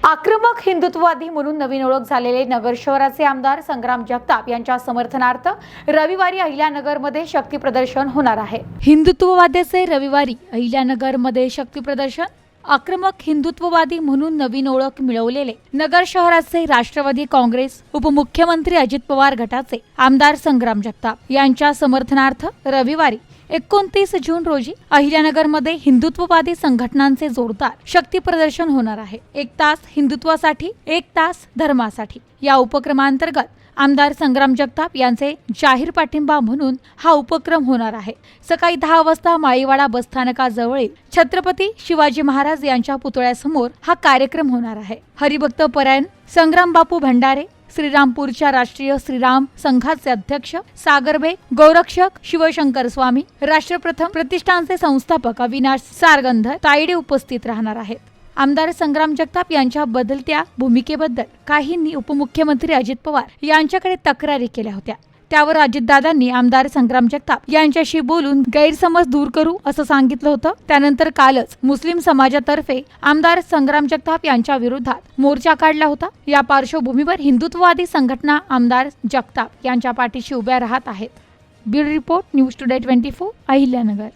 आक्रमक हिंदुत्ववादी म्हणून नवीन ओळख झालेले नगर शहराचे आमदार संग्राम जगताप यांच्या समर्थनार्थ रविवारी अहिल्यानगरमध्ये शक्ती प्रदर्शन होणार आहे। हिंदुत्ववाद्याचे रविवारी अहिल्यानगरमध्ये शक्ती प्रदर्शन। आक्रमक हिंदुत्ववादी म्हणून नवीन ओळख मिळवलेले नगर शहराचे राष्ट्रवादी काँग्रेस उपमुख्यमंत्री अजित पवार गटाचे आमदार संग्राम जगताप यांच्या समर्थनार्थ रविवारी 29 जून रोजी अहिल्यानगरमध्ये हिंदुत्ववादी संघटनांचे जोरदार शक्ती प्रदर्शन होणार आहे। 1 तास हिंदुत्वासाठी 1 तास धर्मासाठी या उपक्रमांतर्गत आमदार संग्राम जगताप यांचे जाहीर पाठिंबा म्हणून हा उपक्रम होणार आहे। सकाळी 10 वाजता माळीवाडा बसस्थानकाजवळील छत्रपती शिवाजी महाराज यांच्या पुतळ्यासमोर हा कार्यक्रम होणार आहे। हरिभक्त परायण संग्राम बापू भंडारे, श्रीरामपूरच्या राष्ट्रीय श्रीराम संघाचे अध्यक्ष सागर बेग, गौरक्षक शिवशंकर स्वामी, राष्ट्रप्रथम प्रतिष्ठानचे संस्थापक अविनाश सारगंधर तायडे उपस्थित राहणार आहेत। आमदार संग्राम जगताप यांच्या बदलत्या भूमिकेबद्दल काहींनी उपमुख्यमंत्री अजित पवार यांच्याकडे तक्रारी केल्या होत्या। त्यावर अजितदादांनी आमदार संग्राम जगताप यांच्याशी बोलून गैरसमज दूर करू असं सांगितलं होतं। त्यानंतर कालच मुस्लिम समाजातर्फे आमदार संग्राम जगताप यांच्या विरोधात मोर्चा काढला होता। या पार्श्वभूमीवर हिंदुत्ववादी संघटना आमदार जगताप यांच्या पाठीशी उभ्या राहत आहेत। Bureau report, news today 24, Ahilyanagar.